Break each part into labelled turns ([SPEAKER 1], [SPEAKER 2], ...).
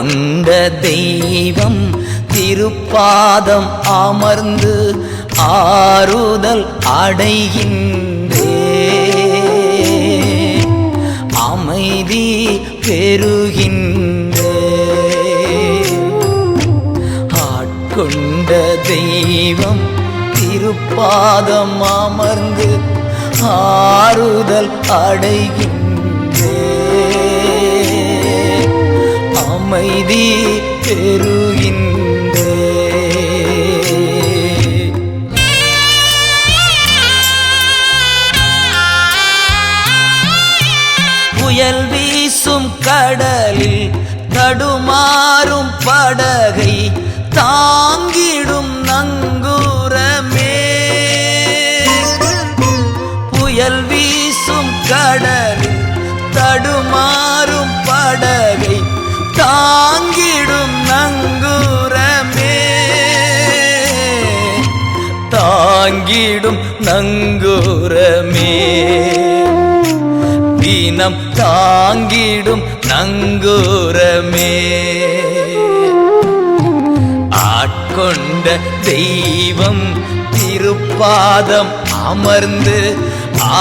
[SPEAKER 1] ஆட்கொண்ட தெய்வம் திருப்பாதம் அமர்ந்து ஆறுதல் அடைகின்றே, அமைதி பெறுகின்றே. ஆட்கொண்ட தெய்வம் திருப்பாதம் அமர்ந்து ஆறுதல் அடைகின்றே, அமைதி பெறுகின்றே. புயல் வீசும் கடலில் தடுமாறும் படகை தாங்கிடும் நங்கூரமே, புயல் வீசும் கடலில் தடுமாறும் படகை தாங்கிடும் நங்கூரமே, தாங்கிடும் நங்கூரமே, தினம் தாங்கிடும் நங்கூரமே. ஆட்கொண்ட தெய்வம் திருப்பாதம் அமர்ந்து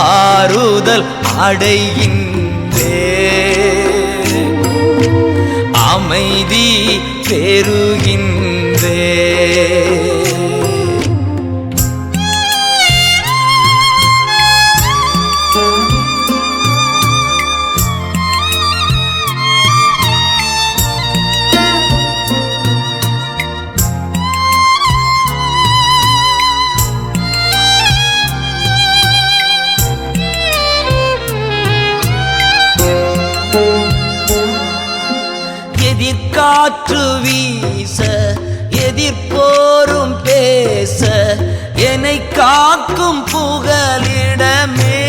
[SPEAKER 1] ஆறுதல் அடைகின்றே, அமைதி பெறுகின்றே. எதிர்காற்று வீச எதிர்போரும் பேச என்னை காக்கும் புகலிடமே,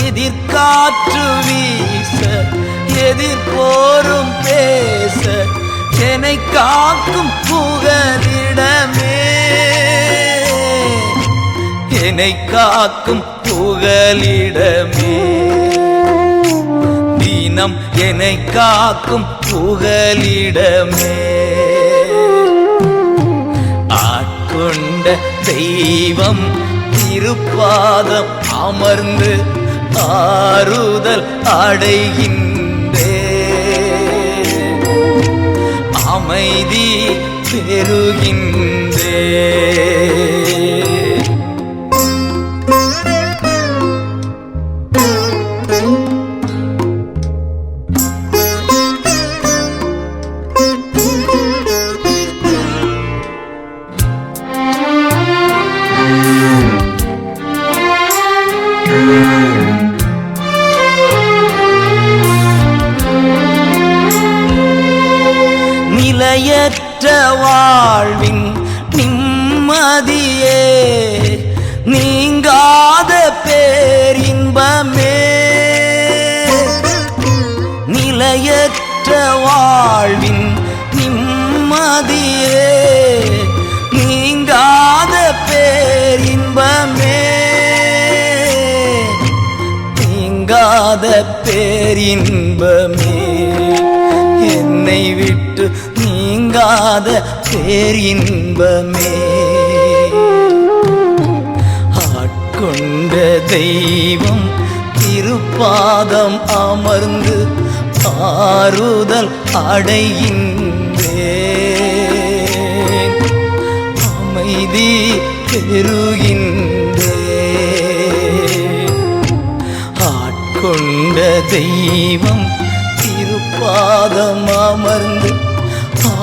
[SPEAKER 1] எதிர்காற்று வீச எதிர்போரும் பேச என்னை காக்கும் புகலிடமே, என்னை காக்கும் புகலிடமே, தினம் என்னை காக்கும் புகலிடமே. ஆட்கொண்ட தெய்வம் திருப்பாதம் அமர்ந்து ஆறுதல் அடைகின்றே, அமைதி பெறுகின்றே. நிலையற்ற வாழ்வின் நிம்மதியே, நீங்காத பேரின்பமே, நிலையற்ற வாழ்வின் நிம்மதியே, நீங்காத பேரின்பமே, நீங்காத பேரின்பமே, என்னை விட்டு நீங்காத பேரின்பமே. ஆட்கொண்ட தெய்வம் திருப்பாதம் அமர்ந்து ஆறுதல் அடைகின்றே, அமைதி பெறுகின்றே. ஆட்கொண்ட தெய்வம் திருப்பாதம் அமர்ந்து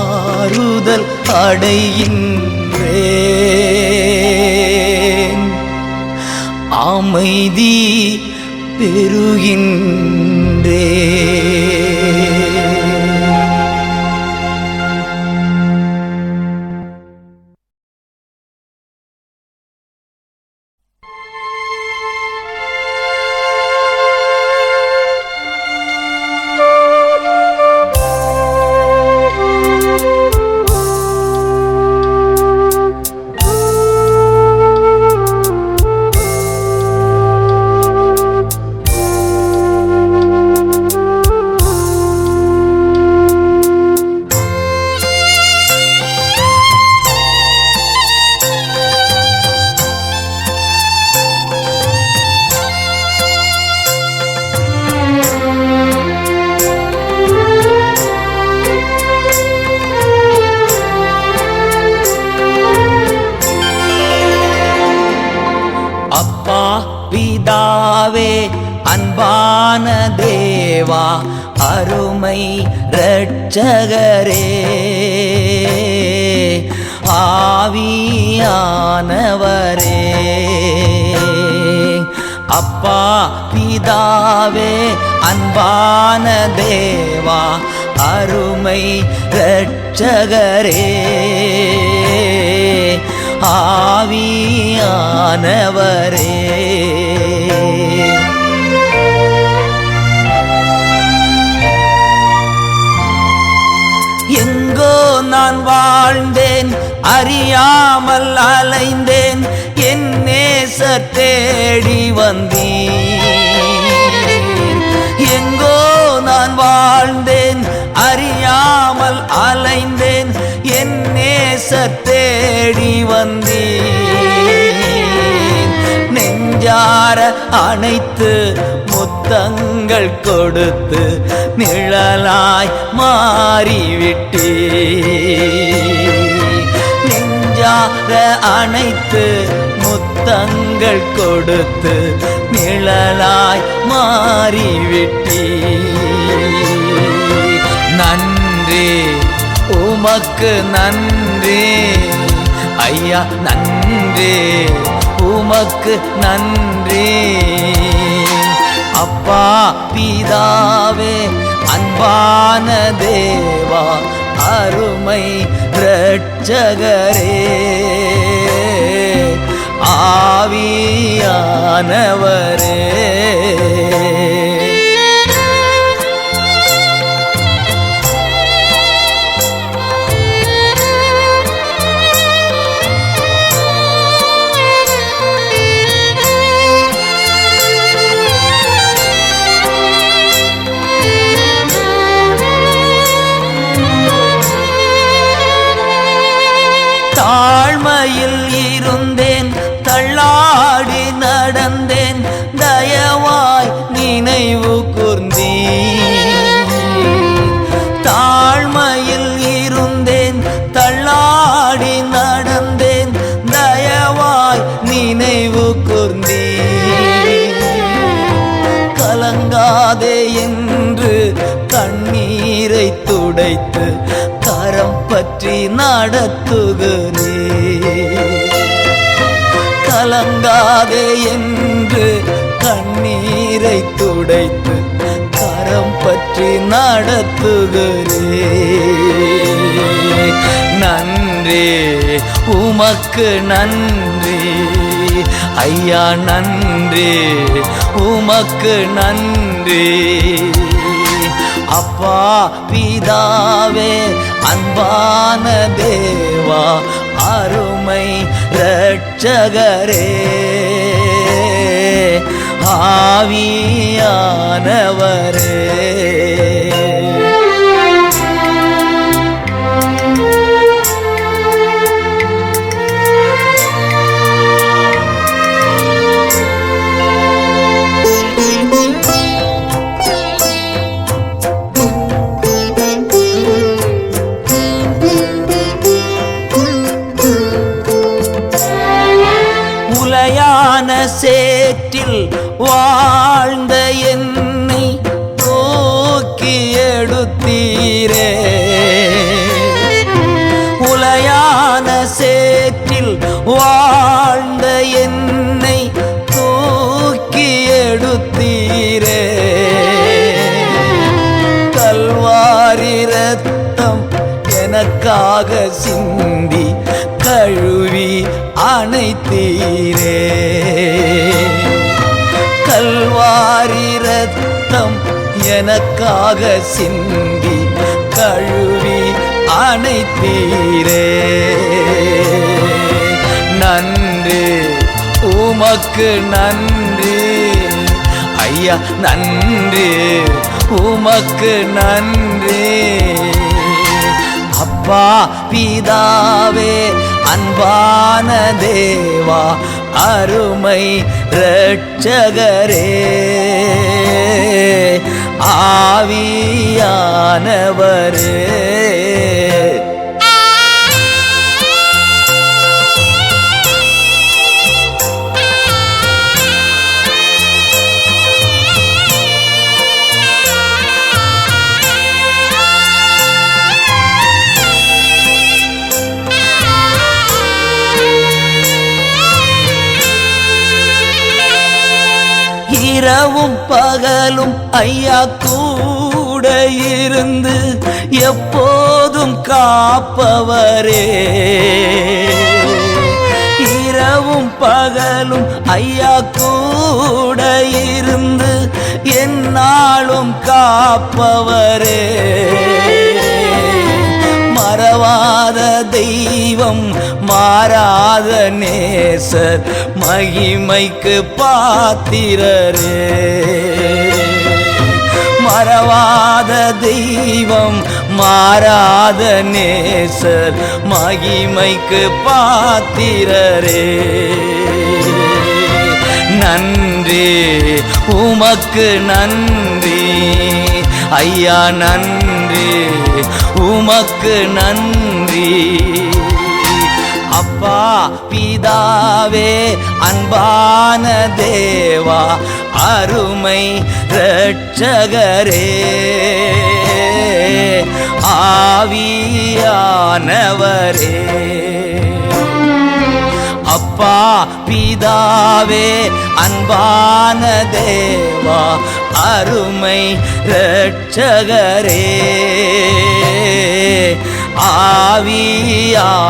[SPEAKER 1] ஆறுதல் அடைகின்றேன், அமைதி பெறுகின்றேன். அப்பா பிதாவே அன்பான தேவா அருமை இரட்சகரே ஆவியானவரே அப்பா பிதாவே அன்பான தேவா அருமை இரட்சகரே ஆவியானவரே எங்கோ நான் வாழ்ந்தேன் அறியாமல் அலைந்தேன் என் நேசர் தேடி வந்தீர் எங்கோ நான் வாழ்ந்தேன் அறியாமல் அலைந்தேன் என் நேசர் தேடி வந்தீர் நெஞ்சார அணைத்து முத்தங்கள் கொடுத்து நிழலாய் மாறிவிட்டீர் நெஞ்சார அணைத்து முத்தங்கள் கொடுத்து நிழலாய் மாறிவிட்டீர் நன்றி உமக்கு நன்றி ஐயா நன்றி உமக்கு நன்றி அப்பா பிதாவே அன்பான தேவா அருமை இரட்சகரே ஆவியானவரே தாழ்மையில் இருந்தேன் தள்ளாடி நடந்தேன் தயவாய் நினைவு கூர்ந்தீர் தாழ்மையில் இருந்தேன் தள்ளாடி நடந்தேன் தயவாய் நினைவு கூர்ந்தீர் கலங்காதே என்று கண்ணீரை துடைத்து கரம் பற்றி நடத்துகிறேன் கலங்காதே என்று கண்ணீரை துடைத்து கரம் பற்றி நடத்துகிறேன் நன்றி உமக்கு நன்றி ஐயா நன்றி உமக்கு நன்றி அப்பா பிதாவே அன்பான தேவா அருமை இரட்சகரே ஆவியானவரே சேற்றில் வாழ்ந்த என்னை தூக்கி எடுத்தீரே உலையான சேற்றில் வாழ்ந்த என்னை தூக்கி எடுத்தீரே கல்வாரி இரத்தம் எனக்காக சிந்தி கழுவி அணைத்தீரே கல்வாரி இரத்தம் எனக்காக சிந்தி கழுவி அணைத்தீரே நன்றி உமக்கு நன்றி ஐயா நன்றி உமக்கு நன்றி அப்பா பிதாவே அன்பான தேவா அருமை இரட்சகரே ஆவியானவரே இரவும் பகலும் ஐயா கூட இருந்து எப்போதும் காப்பவரே. இரவும் பகலும் ஐயா கூட இருந்து எந்நாளும் காப்பவரே. மறவாத தெய்வம் மாறாத நேசர் மகிமைக்கு பாத்திரரே. மறவாத தெய்வம் மாறாத நேசர் மகிமைக்கு பாத்திரரே. நன்றி உமக்கு நன்றி ஐயா, நன்றி உமக்கு நன்றி. அப்பா பிதாவே அன்பான தேவா அருமை இரட்சகரே. ஆவியானவரே. அப்பா பிதாவே அன்பான தேவா அருமை இரட்சகரே. ஆவியானவரே.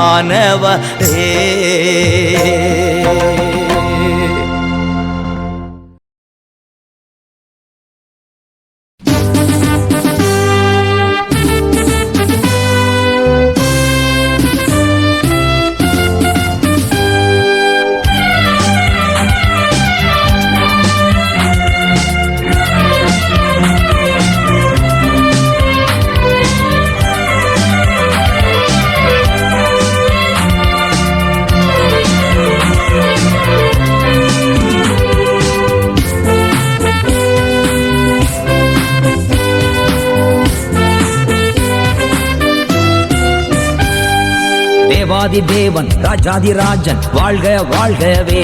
[SPEAKER 2] தேவாதி தேவன் ராஜாதி ராஜன் வாழ்க வாழ்கவே.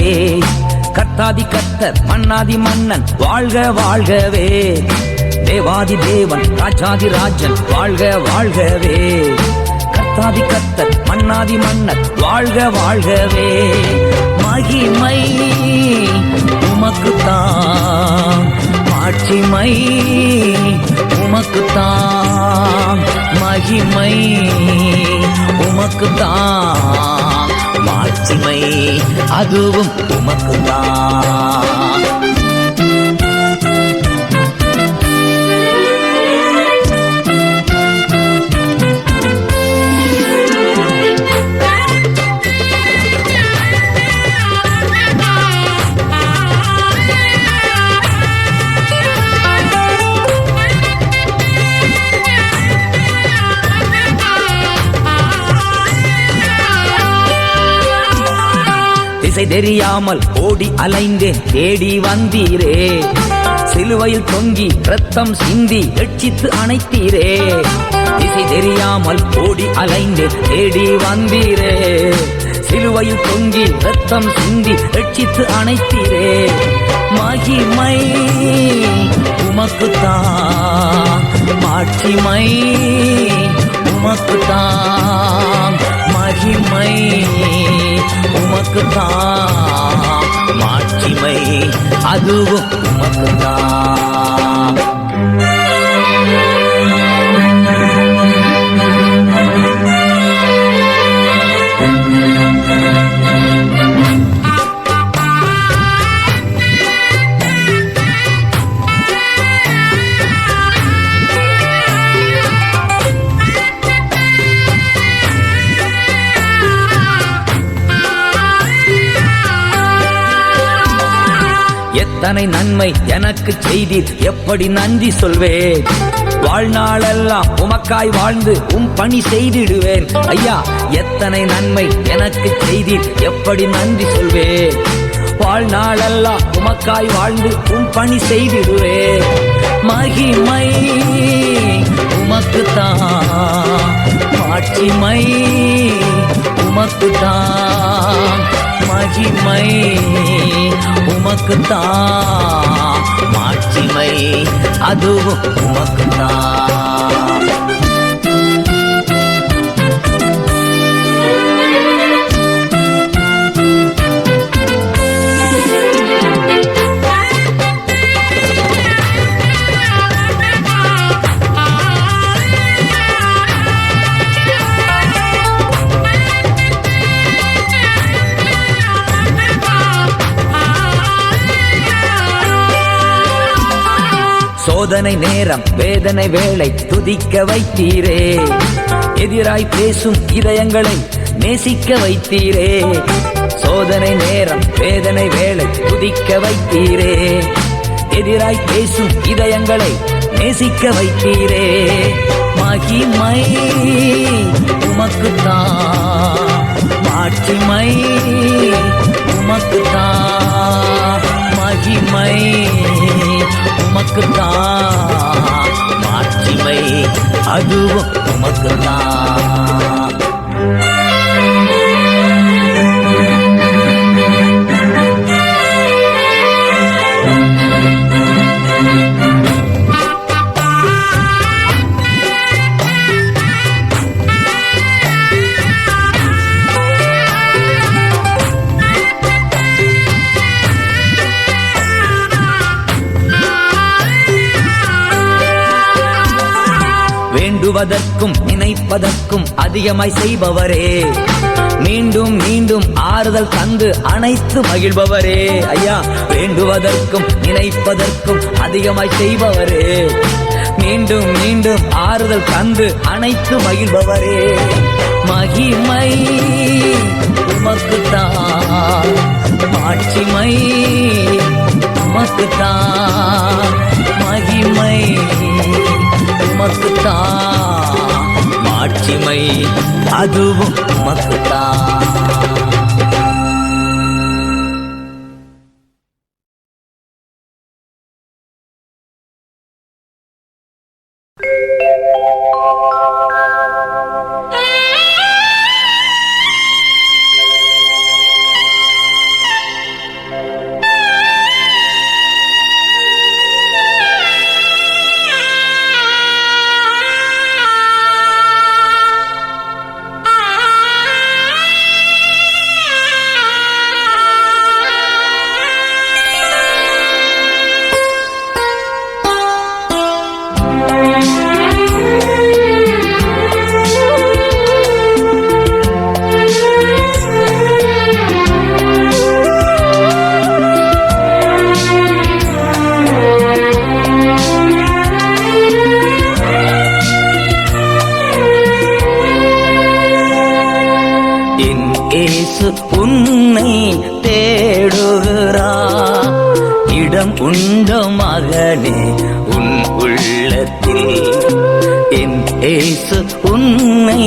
[SPEAKER 2] கர்த்தாதி கர்த்தர் மன்னாதி மன்னன் வாழ்க வாழ்கவே. தேவாதி தேவன் ராஜாதி ராஜன் வாழ்க வாழ்கவே. கர்த்தாதி கர்த்தர் மன்னாதி மன்னன் வாழ்க வாழ்கவே. மகிமை உமக்குத்தான், மாட்சிமை உமக்குத்தான். மகிமை உமக்குத்தான், மாட்சிமை அதுவும் உமக்குத்தான். திசை தெரியாமல் ஓடி அலைந்தேன், தேடி வந்தீரே. சிலுவையில் தொங்கி ரத்தம் சிந்தி ரட்சித்து அணைத்தீரே. திசை தெரியாமல் ஓடி அலைந்தேன், தேடி வந்தீரே. சிலுவையில் தொங்கி ரத்தம் சிந்தி ரட்சித்து அணைத்தீரே. மகிமை உமக்குத்தான், மாட்சிமை உமக்குத்தான். மகிமை உமக்குத்தான், மாட்சிமை அதுவும் உமக்குத்தான். எத்தனை நன்மை எனக்கு செய்தீர், எப்படி நன்றி சொல்வேன். வாழ்நாளெல்லாம் உமக்காய் வாழ்ந்து பணி செய்திடுவேன். ஐயா, எத்தனை நன்மை எனக்கு செய்தீர், எப்படி நன்றி சொல்வேன். வாழ்நாளெல்லாம் உமக்காய் வாழ்ந்து பணி செய்திடுவேன். மகிமை உமக்குத்தான், மாட்சிமை உமக்குத்தான். மகிமை உமக்குத்தான், மாட்சிமை அதுவும் உமக்குத்தான். சோதனை நேரம் வேதனை வேளை துதிக்க வைத்தீரே. எதிராய் பேசும் இதயங்களை நேசிக்க வைத்தீரே. சோதனை நேரம் வேதனை வேளை துதிக்க வைத்தீரே. எதிராய் பேசும் இதயங்களை நேசிக்க வைத்தீரே. மகிமை உமக்குத்தான், மாட்சிமை உமக்குத்தான். மகிமை உமக்குத்தான், மாட்சிமை அதுவும் உமக்குத்தான். வேண்டுவதற்கும் நினைப்பதற்கும் அதிகமாய் செய்பவரே. மீண்டும் மீண்டும் ஆறுதல் தந்து அனைத்து மகிழ்பவரே. ஐயா, வேண்டுவதற்கும் நினைப்பதற்கும் அதிகமாய் செய்பவரே. மீண்டும் மீண்டும் ஆறுதல் தந்து அனைத்து மகிழ்பவரே. மகிமை உமக்குத்தான், மாட்சிமை உமக்குத்தான். மகிமை உமக்குத்தான், மாட்சிமை அதுவும் உமக்குத்தான்.
[SPEAKER 1] இயேசு உன்னை தேடுகிறார். இடம் உண்டோ மகனே உன் உள்ளத்தில்? என் இயேசு உன்னை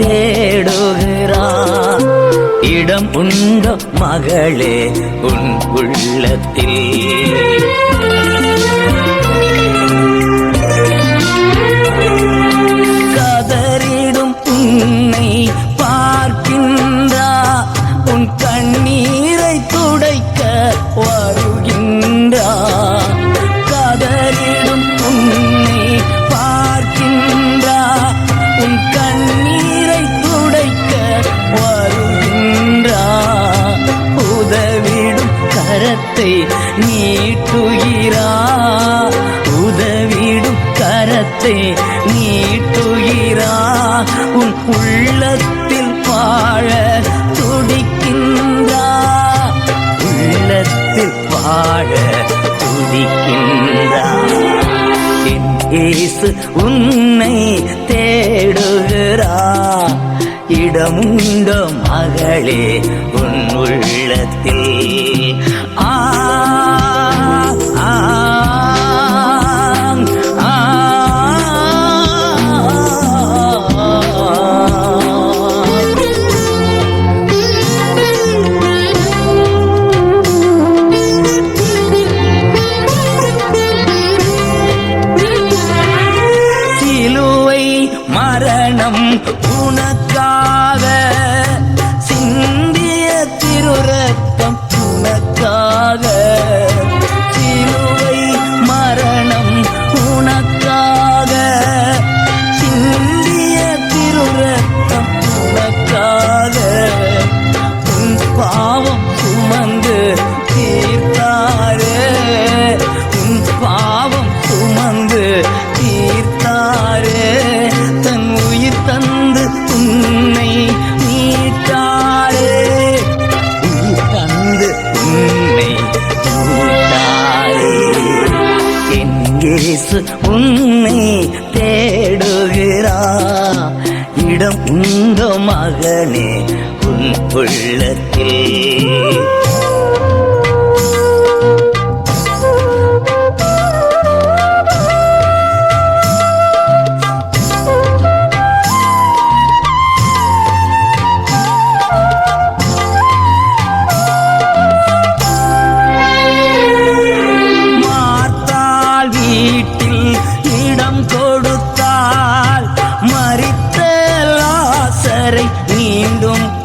[SPEAKER 1] தேடுகிறார். இடம் உண்டோ மகளே உன் உள்ளத்தில்? கதறிடும் உன்னை பார்க்கின்றார். உன் கண்ணீரை துடைக்க வருகின்றார். கதறிடும் உன்னை பார்க்கின்றார். உன் கண்ணீரை துடைக்க வருகின்றார். உதவிடும் கரத்தை நீட்டுகிறார். உதவிடும் கரத்தை நீட்டுகிறார். உன் உள்ளத்தில் வாழ துடிக்கின்றார். உள்ளத்தில் வாழ துடிக்கின்றார். என் இயேசு உன்னை தேடுகிறார். இடமுண்டோ மகளே உன் உள்ளத்தில்? ஆ ஆ மரணம் உனக்காக சிந்திய திருரத்தம் உனக்காக. சிலுவை மரணம் உனக்காக சிந்திய திருரத்தம் உனக்காக. உன் பாவம் சுமந்து தீர்த்தாரே. உன் பாவம் சுமந்து தீர்த்தாரே. தன் உயிர் தந்து உன்னை மீட்டாரே. உயிர் தந்து உன்னை இயேசு உன்னை தேடுகிறார். இடம் உண்டோ மகனே உன் உள்ளத்தில்?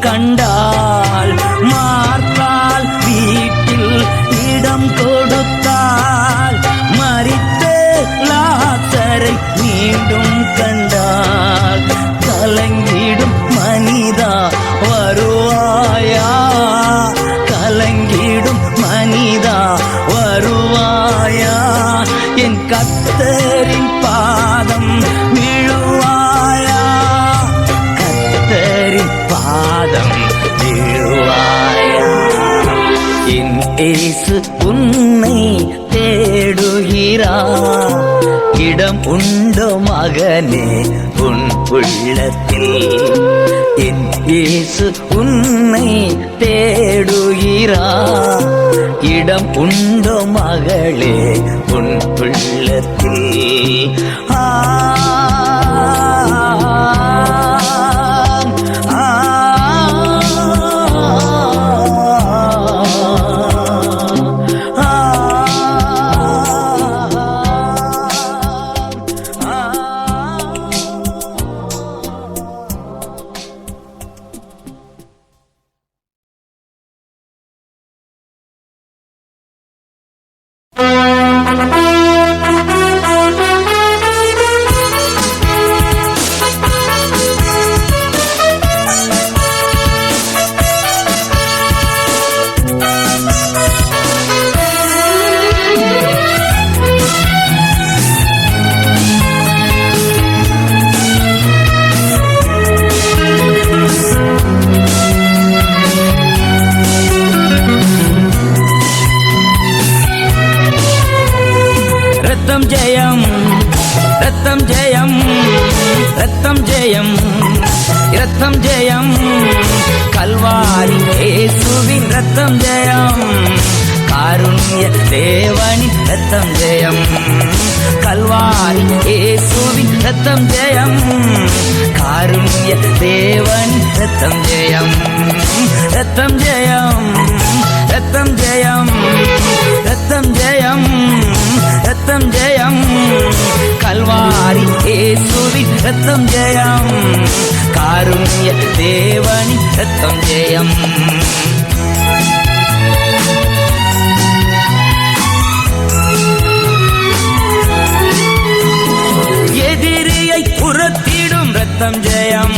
[SPEAKER 1] கண்டால் மார்த்தால் வீட்டில் இடம் கொடுத்தால் மரித்த லாசரை மீண்டும் கண்டால் கலங்கிடும் மனிதா வருவாயா? கலங்கிடும் மனிதா வருவாயா? என் கர்த்தரின் பாதம் விழுவாயா? கர்த்தரின் பாதம் விழுவாயா? என் இயேசு உன்னை தேடுகிறார். இடம் உண்டோ மகனே உன் உள்ளத்தில்? என் இயேசு உன்னை தேடுகிறார். இடம் உண்டோ மகளே உன் உள்ளத்தில்? ரத்தம் ஜெயம், கல்வாரி இயேசுவின் ரத்தம் ஜெயம், காருண்ய தேவனின் ரத்தம் ஜெயம், கல்வாரி இயேசுவின் ரத்தம் ஜெயம், காருண்ய தேவனின் ரத்தம் ஜெயம், ரத்தம் ஜெயம், ரத்தம் ஜெயம், ரத்தம் ஜெயம், ரத்தம் ஜெயம், கல்வாரி இயேசுவின் ரத்தம் ஜெயம், காருண்ய தேவனின் ரத்தம் ஜெயம். எதிரியை புறத்திடும் ரத்தம் ஜெயம்,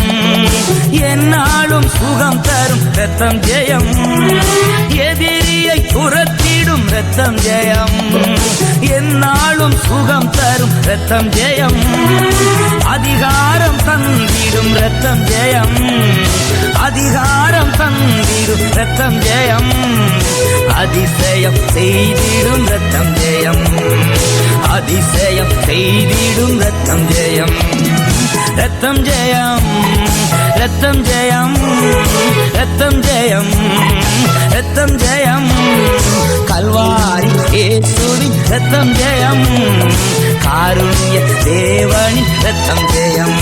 [SPEAKER 1] என்னாலும் சுகம் தரும் ரத்தம் ஜெயம், எதிரியை புறத்திடும் ரத்தம் ஜெயம், என்னாலும் சுகம் தரும் ரத்தம் ஜெயம், அதிகாரம் தந்திடும் ரத்தம் ஜெயம், அதிகாரம் தந்திடும் ரத்தம் ஜெயம், அதிசயம் செய்திடும் ரத்தம் ஜெயம், அதிசயம் செய்திடும் ரத்தம் ஜெயம், ரத்தம் ஜெயம், ரத்தம் ஜெயம், ரத்தம் ஜெயம், ரத்தம் ஜெயம், கல்வாரி இயேசுவின் ரத்தம் ஜெயம், காருண்ய தேவனின் ரத்தம் ஜெயம்.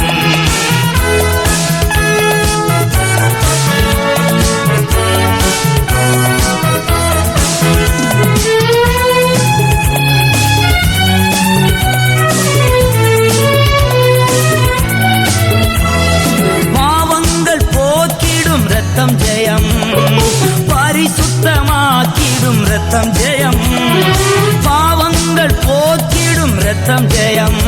[SPEAKER 1] ரத்தம் ஜெயம், பரிசுத்தமாக்கிடும் ரத்தம் ஜெயம், பாவங்கள் போக்கிடும் ரத்தம் ஜெயம்,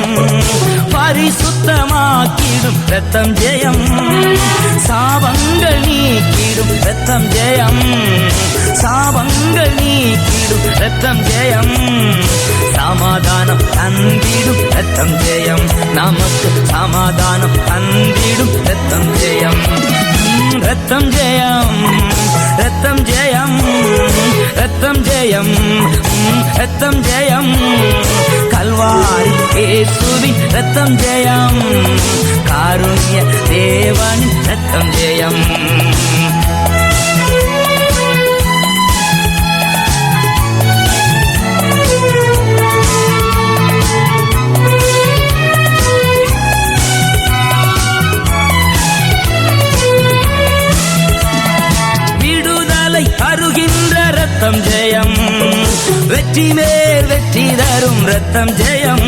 [SPEAKER 1] பரிசுத்தமாக்கிடும் ரத்தம் ஜெயம், சாபங்கள் நீக்கிடும் ரத்தம் ஜெயம், சாபங்கள் நீக்கிடும் ரத்தம் ஜெயம், சமாதானம் தந்திடும் ரத்தம் ஜெயம், நமக்கு சமாதானம் தந்திடும் ரத்தம் ஜெயம், ரத்தம் ஜெயம், ரத்தம் ஜெயம், ரத்தம் ஜெயம், ரத்தம் ஜெயம், கல்வாரி இயேசுவின் ரத்தம் ஜெயம், காருண்ய தேவனின் ரத்தம் ஜெயம். தருகின்ற ரத்தம் ஜெயம், வெற்றி மேல் வெற்றி தரும் ரத்தம் ஜெயம்,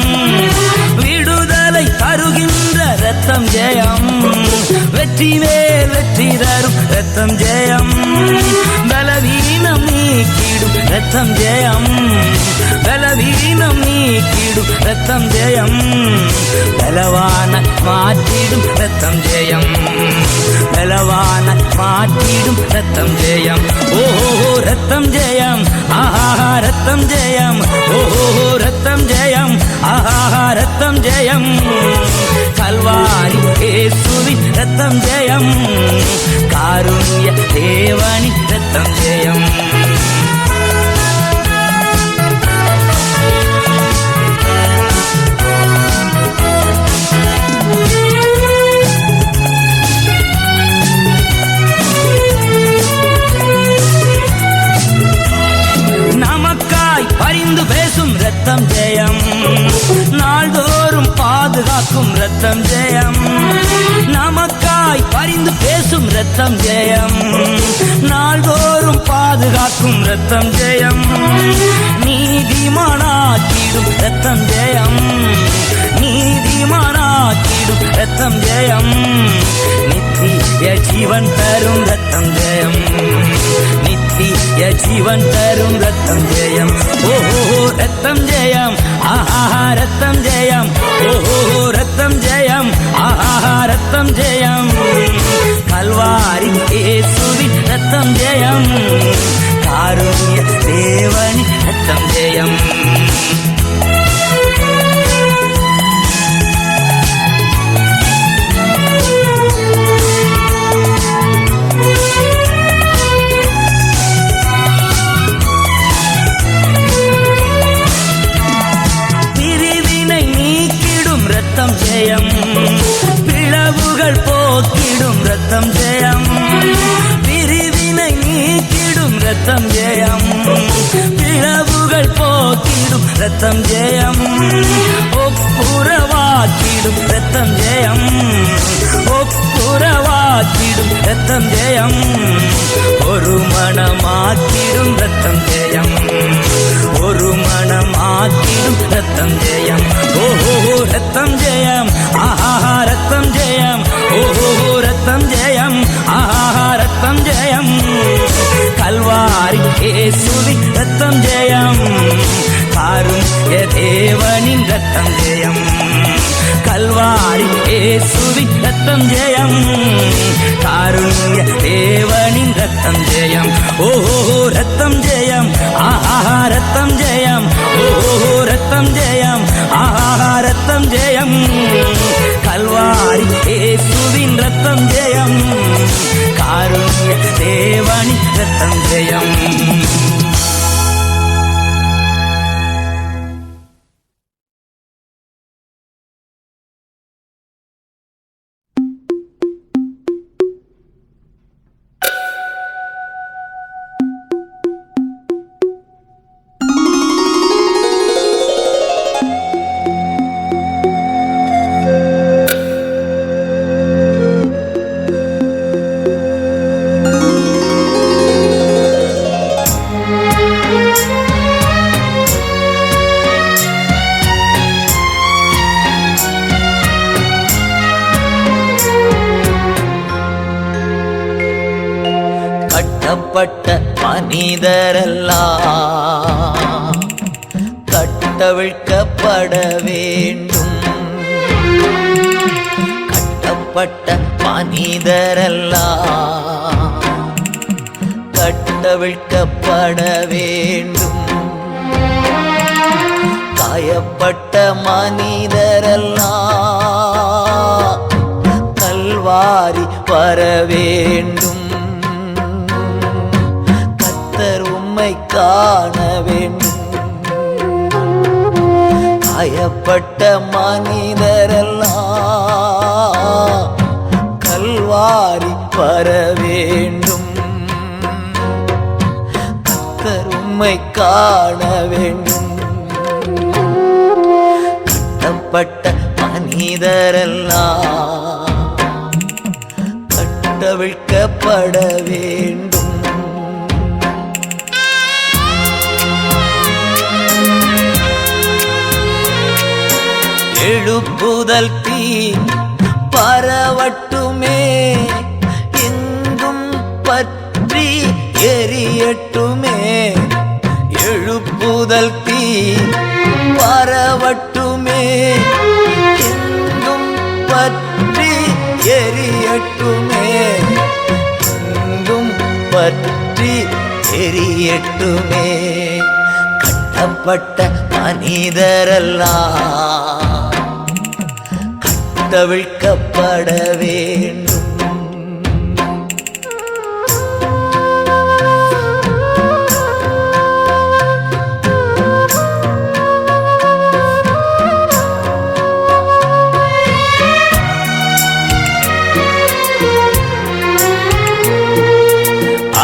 [SPEAKER 1] விடுதலை தருகின்ற ரத்தம் ஜெயம், வெற்றி மேல் வெற்றி தரும் ரத்தம் ஜெயம், பலவீனம் நீக்கிடும் ரத்தம் ஜெயம், பலவீனம் நீக்கிடும் ரத்தம் ஜெயம், பலவான மாற்றிடும் ரத்தம் ஜெயம், பலவான மாற்றிடும் ரத்தம் ஜெயம். ஓஹோ ரத்தம் ஜெயம், ஆஹா ரத்தம் ஜெயம், ஓஹோ ரத்தம் ஜெயம், ஆஹா ரத்தம் ஜெயம், கல்வாரி இயேசுவின் ரத்தம் ஜெயம், காருண்ய தேவனின் ரத்தம் ஜெயம். பரிந்து பேசும் ரத்தம் ஜெயம், நாள்தோறும் பாதுகாக்கும் ரத்தம் ஜெயம், நமக்காய் பரிந்து பேசும் ரத்தம் ஜெயம், நாள்தோறும் பாதுகாக்கும் ரத்தம் ஜெயம், நீதிமானாக்கிடும் ரத்தம் ஜெயம், நீதிமானாக்கிடும் ரத்தம் ஜெயம், நித்திய ஜீவன் தரும் ரத்தம் ஜெயம், நித்திய ஜீவன் தரும் ரத்தம் ஜெயம். ஓஹோ ரத்தம் ஜெயம், ஆஹா ரத்தம் ஜெயம், ஓஹோ ரத்தம் ஜெயம், ஆஹா ரத்தம் ஜெயம், கல்வாரி இயேசுவின் ரத்தம் ஜெயம், காருண்ய தேவனின் ரத்தம் ஜெயம். ரத்தம் ஜெயம், பிளவுகள் போக்கிடும் ரத்தம் ஜெயம், பிரிவினை நீக்கிடும் ரத்தம் ஜெயம், பிளவுகள் போக்கிடும் ரத்தம் ஜெயம், ஒப்புரவாக்கிடும் ரத்தம் ஜெயம், ஒப்புரவாக்கிடும் ரத்தம் ஜெயம், ஒரு மனமாக்கிடும் ரத்தம் ஜெயம், ஒரு மனமாக்கிடும் ரத்தம் ஜெயம். ஓஹோ ரத்தம் ஜெயம், ஆஹா ரத்தம் ஜெயம், ஓஹோ ரத்தம் ஜெயம், ஆஹா ரத்தம் ஜெயம், கல்வாரி இயேசுவின் ரத்தம் ஜெயம், காருண்ய தேவனின் ரத்தம் ஜெயம், கல்வாரி இயேசுவின் ரத்தம் ஜெயம், காருண்ய தேவனின் ரத்தம் ஜெயம். ஓஹோ ரத்தம் ஜெயம், ஆஹா ரத்தம் ஜெயம், ஓஹோ ரத்தம் ஜெயம், ஆஹா ரத்தம் ஜெயம், கல்வாரி இயேசுவின் ரத்தம் ஜெயம், காருண்ய தேவனின் ரத்தம் ஜெயம்.
[SPEAKER 2] கட்டப்பட்ட மனிதரெல்லாம் கட்டவிழ்க்கப்பட வேண்டும், கட்டப்பட்ட மனிதரெல்லாம் கட்டவிழ்க்கப்பட வேண்டும், காயப்பட்ட மனிதரெல்லாம் கல்வாரி வர வேண்டும், கர்த்தர் உம்மை காண வேண்டும், காயப்பட்ட மனிதரெல்லாம் கல்வாரி வர வேண்டும். கர்த்தர் உம்மை காண வேண்டும். கட்டப்பட்ட மனிதரெல்லாம் கட்டவிழ்க்கப்பட வேண்டும். எழுப்புதல் தீ பரவட்டுமே, எங்கும் பற்றி எரியட்டுமே. எழுப்புதல் தீ பரவட்டுமே, எங்கும் பற்றி எரியட்டுமே. எங்கும் பற்றி எரியட்டுமே. கட்டப்பட்ட மனிதரெல்லாம் கட்டவிழ்க்கப்பட வேண்டும்.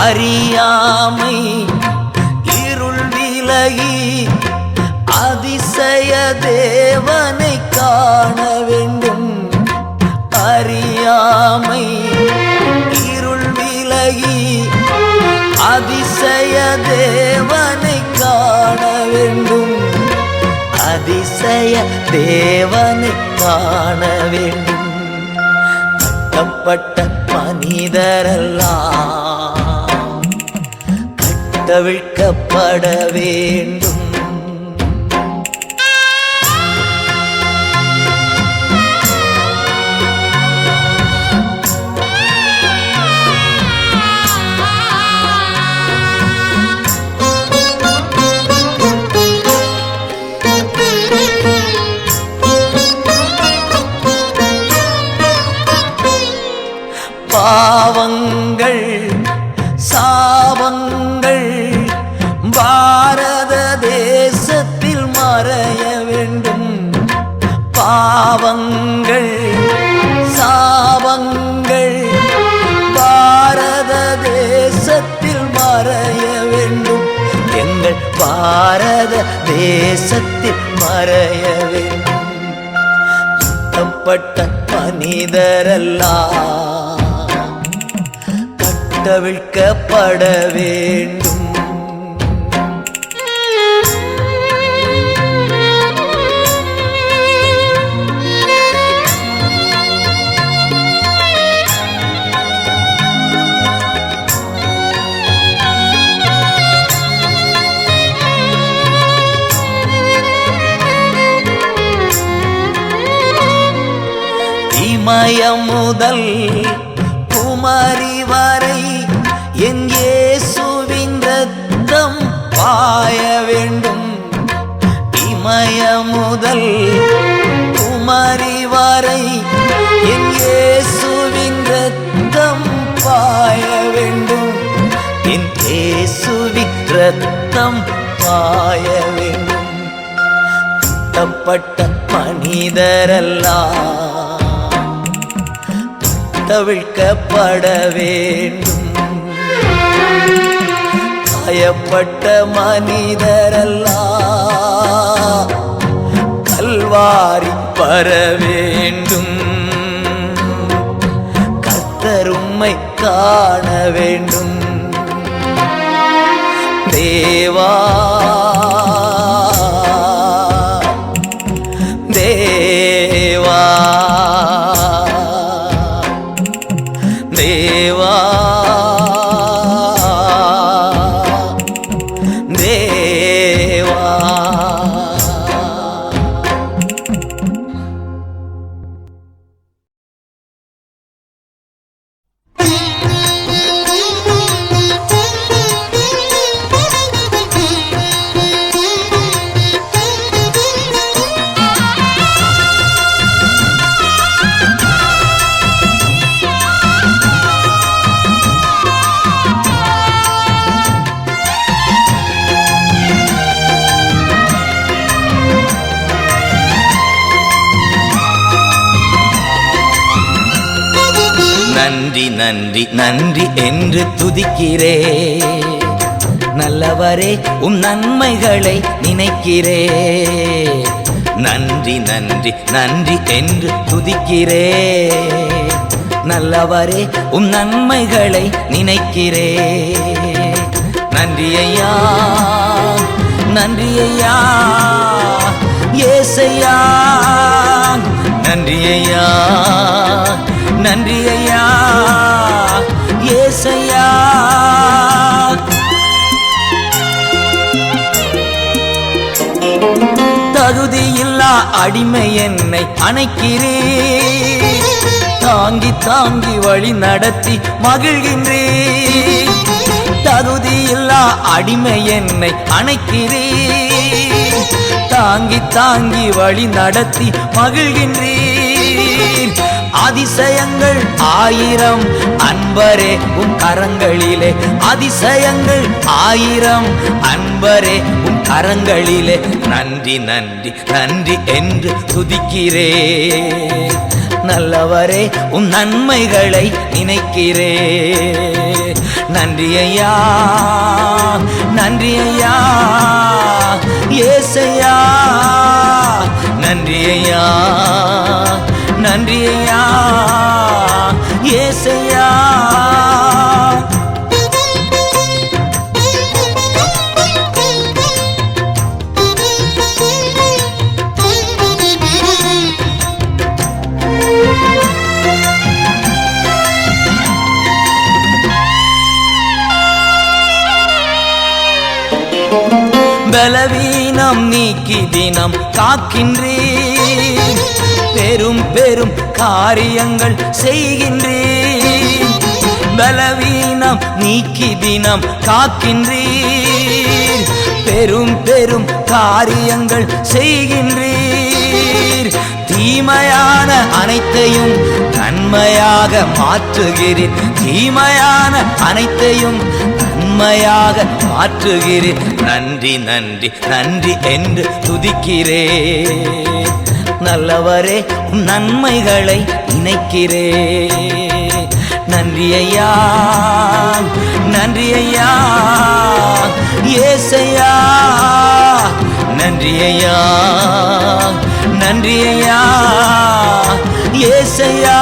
[SPEAKER 2] அறியாமை இருள் விலகி அதிசய தேவனை காண வேண்டும். அறியாமை இருள் விலகி அதிசய தேவனை காண வேண்டும். அதிசய தேவனை காண வேண்டும். கட்டப்பட்ட மனிதரெல்லாம் கட்டவிழ்க்கப்பட வேண்டும். பாவங்கள் சாபங்கள் பாரத தேசத்தில் மறைய வேண்டும். பாவங்கள் சாபங்கள் பாரத தேசத்தில் மறைய வேண்டும். எங்கள் பாரத தேசத்தில் மறைய வேண்டும். கட்டப்பட்ட மனிதரெல்லாம் கட்டவிழ்க்கப்பட வேண்டும். இமயம் முதல் குமரி வரை என் இயேசுவின் இரத்தம் பாய வேண்டும். இமயம் முதல் குமரி வரை என் இயேசுவின் இரத்தம் பாய வேண்டும். என் இயேசுவின் இரத்தம் பாய வேண்டும். கட்டப்பட்ட மனிதரெல்லாம் கட்டவிழ்க்கப்பட வேண்டும். காயப்பட்ட மனிதரெல்லாம் கல்வாரி வர வேண்டும். கர்த்தர் உம்மை காண வேண்டும். தேவா தேவா தேவா தேவா. நன்றி நன்றி நன்றி என்று துதிக்கிறே. நல்லவரே உம் நன்மைகளை நினைக்கிறே. நன்றி நன்றி நன்றி என்று துதிக்கிறே. நல்லவரே உம் நன்மைகளை நினைக்கிறே. நன்றி ஐயா, நன்றி ஐயா, ஏசையா. நன்றி ஐயா, நன்றி ஐயா, ஏசையா. தகுதியில்லா அடிமை என்னை அணைக்கிறே. தாங்கி தாங்கி வழி நடத்தி மகிழ்கின்றே. தகுதியில்லா அடிமை என்னை அணைக்கிறே. தாங்கி தாங்கி வழி நடத்தி மகிழ்கின்றீர். அதிசயங்கள் ஆயிரம் அன்பரே உம் கரங்களிலே. அதிசயங்கள் ஆயிரம் அன்பரே உம் கரங்களிலே. நன்றி நன்றி நன்றி என்று துதிக்கிறே. நல்லவரே உம் நன்மைகளை நினைக்கிறே. நன்றி ஐயா, நன்றி ஐயா, ஏசையா. நன்றி ஐயா, நன்றி ஐயா, ஏசையா. பலவீனம் நீக்கி தினம் காக்கின்றீர். பெரும் பெரும் காரியங்கள் செய்கின்றீர். பலவீனம் நீக்கி தினம் காக்கின்றீர். பெரும் பெரும் காரியங்கள் செய்கின்றீர். தீமையான அனைத்தையும் நன்மையாக மாற்றுகிறீர். தீமையான அனைத்தையும் நன்மையாக மாற்றுகிறீர். நன்றி நன்றி நன்றி என்று துதிக்கிறே. நல்லவரே நன்மைகளை நினைக்கிறே. நன்றி ஐயா, நன்றி ஐயா, ஏசையா. நன்றி ஐயா, நன்றி ஐயா, ஏசையா.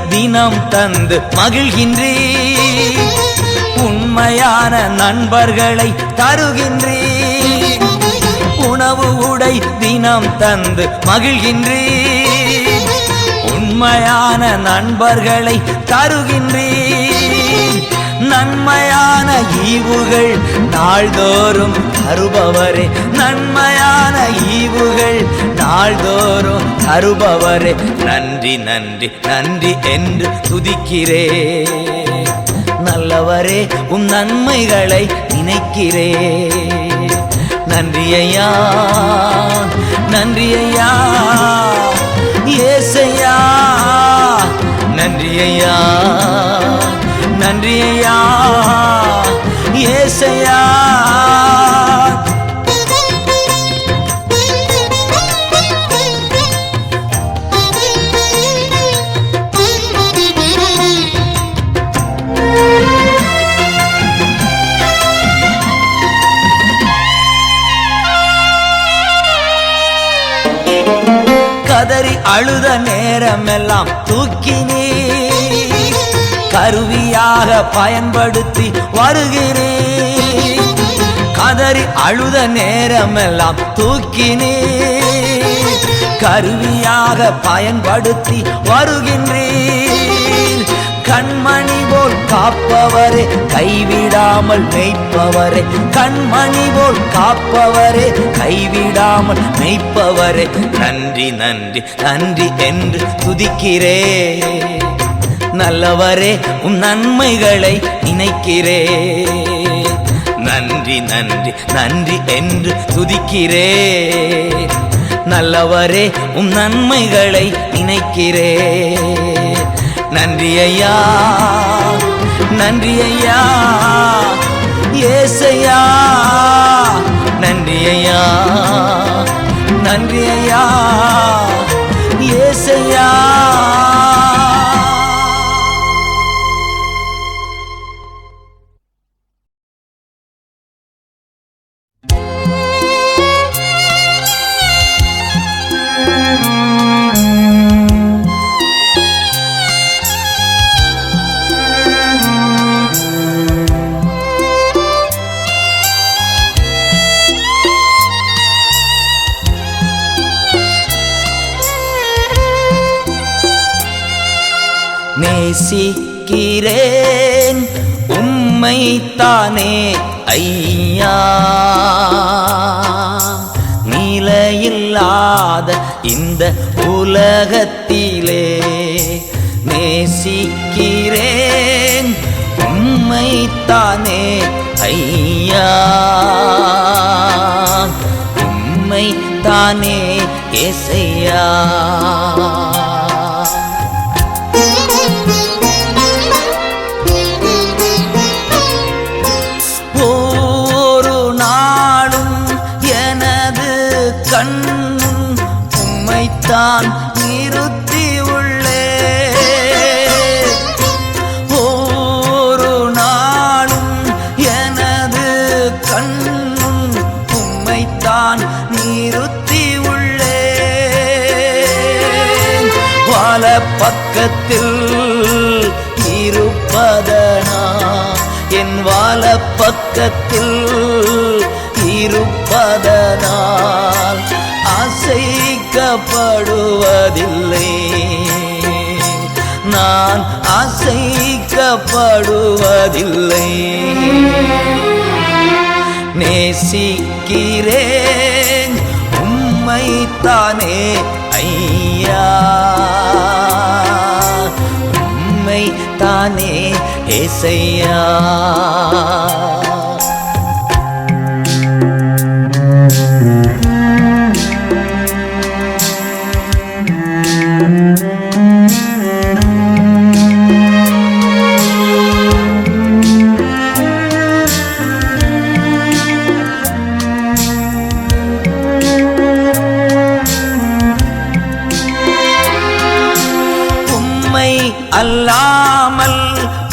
[SPEAKER 2] தினம் தந்து மகிழ்கின்றீர். உண்மையான நண்பர்களை தருகின்றீர். உணவு உடை தினம் தந்து மகிழ்கின்றீர். உண்மையான நண்பர்களை தருகின்றீர். நன்மையான ஈவுகள் நாள்தோறும் தருபவரே. நன்மையான ஈவுகள் நாள்தோறும் தருபவரே. நன்றி நன்றி நன்றி என்று துதிக்கிறே. நல்லவரே உம் நன்மைகளை நினைக்கிறே. நன்றி ஐயா, நன்றி ஐயா, ஏசையா. நன்றி ஐயா, நன்றி ஐயா, ஏசையா. கதறி அழுத நேரமெல்லாம் தூக்கினே. கருவியாக பயன்படுத்தி வருகிறேன். கதறி அழுத நேரமெல்லாம் தூக்கினே. கருவியாக பயன்படுத்தி வருகின்றேன். கண்மணி போல் காப்பவரே, கைவிடாமல் மெய்ப்பவரே. கண்மணி போல் காப்பவரே, கைவிடாமல் மெய்ப்பவரே. நன்றி நன்றி நன்றி என்று துதிக்கிறே. நல்லவரே உம் நன்மைகளை நினைக்கிறே. நன்றி நன்றி நன்றி என்று துதிக்கிறேன். நல்லவரே உம் நன்மைகளை நினைக்கிறேன். நன்றி ஐயா நன்றி ஐயா ஏசையா. நன்றி ஐயா நன்றி ஐயா ஏசையா. நேசிக்கிறேன் உம்மைத்தானே ஐயா. நிலையில்லாத இந்த உலகத்திலே நேசிக்கிறேன் உம்மைத்தானே ஐயா. உம்மைத்தானே ஏசையா. தான் நிறுத்தி உள்ளே ஒரு நாளும் எனது கண்ணும் உம்மைத்தான் நிறுத்தி உள்ளே. வாழ பக்கத்தில் இருப்பதனா என் வாழ பக்கத்தில் இருப்பதனால் அசைக்கப்படுவதில்லை. நான் அசைக்கப்படுவதில்லை. நேசிக்கிறேன் உம்மைத்தானே ஐயா. உம்மைத்தானே ஏசையா. அல்லாமல்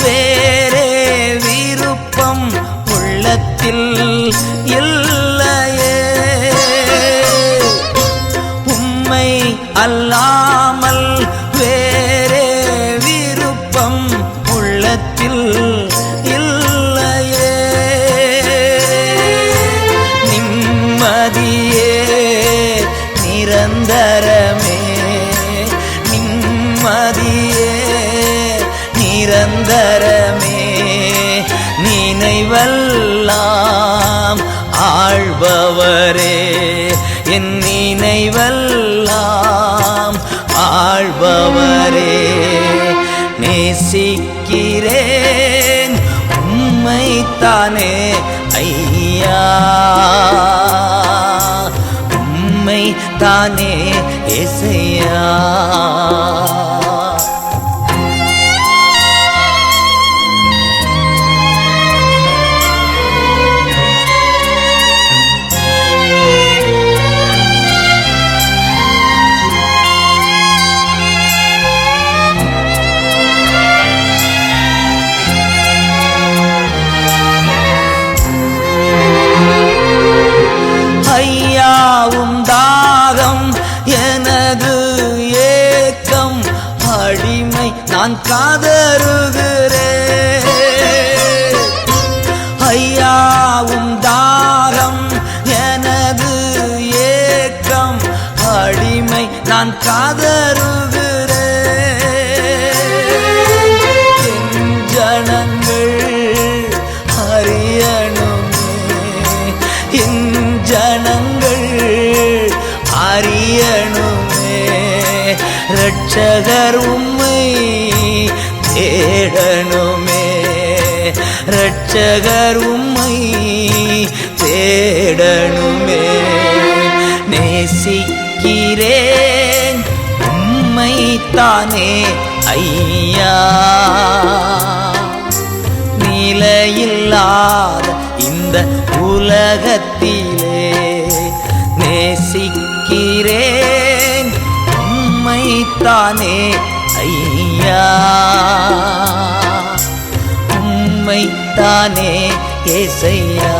[SPEAKER 2] வேறே விருப்பம் உள்ளத்தில் இல்லையே. உம்மை அல்லாமல் வேறே விருப்பம் உள்ளத்தில் இல்லையே. நிம்மதியே நிரந்தரமே நிம்மதியே நிரந்தரமே. நினைவெல்லாம் ஆள்பவரே என் நினைவெல்லாம் ஆள்பவரே. நேசிக்கிறேன் உம்மைத்தானே ஐயா. உம்மைத்தானே ஏசையா. ஐயாவும் தாகம் எனது ஏக்கம் அடிமை நான் காதருகிறேன். ஐயாவும் தாகம் எனது ஏக்கம் அடிமை நான் காதருகிறேன். என் ஜனங்கள் அறியணுமே என் ஜனங்கள் அறியணுமே. இரட்சகர் உம்மை தேடணுமே ரட்சகர் உம்மை தேடணுமே. நேசிக்கிறேன் உம்மை தானே ஐயா, நிலையில்லாத இந்த உலகத்திலே நேசிக்கிறேன் உம்மை தானே ஐயா, உம்மை தானே ஏசையா,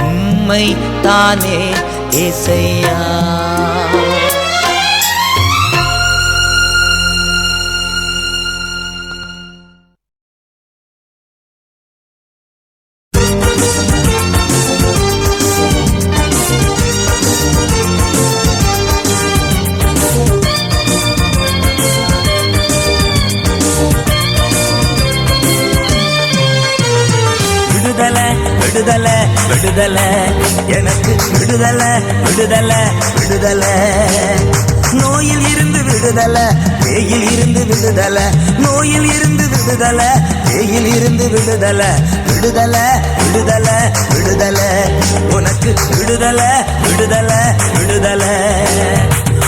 [SPEAKER 2] உம்மை தானே ஏசையா.
[SPEAKER 1] விடுதலை விடுதலை விடுதலை, எனக்கு விடுதலை விடுதலை விடுதலை. நோயில் இருந்து விடுதலை, பேயில் இருந்து விடுதலை, நோயில் இருந்து விடுதலை, பேயில் இருந்து விடுதலை. விடுதலை விடுதலை விடுதலை, உனக்கு விடுதலை விடுதலை விடுதலை.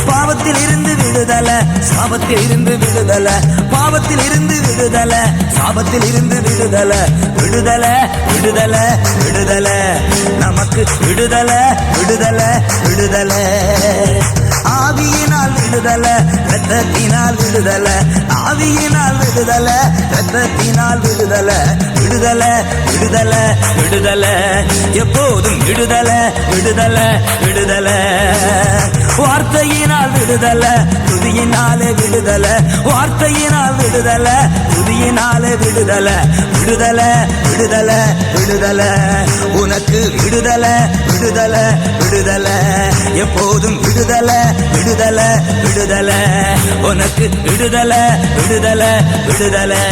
[SPEAKER 1] பாவத்தில் இருந்து விடுதலை, சாபத்தில் இருந்து விடுதலை, பாவத்தில் இருந்து விடுதலை, சாபத்தில் இருந்து விடுதலை. விடுதலை விடுதலை விடுதலை, நமக்கு விடுதலை விடுதலை விடுதலை. ஆவியினால் விடுதலை, இரத்தத்தினால் விடுதலை, ஆவியினால் விடுதலை, இரத்தத்தினால் விடுதலை. விடுதலை விடுதலை விடுதலை, எப்போதும் விடுதலை விடுதலை விடுதலை. வார்த்தையினால் விடுதலை, துதியினாலே விடுதலை, வார்த்தையினால் விடுதலை, துதியினாலே விடுதலை. விடுதலை விடுதலை விடுதலை, உனக்கு விடுதலை விடுதலை விடுதலை. எப்போதும் விடுதலை விடுதலை விடுதலை, உனக்கு விடுதலை விடுதலை விடுதலை.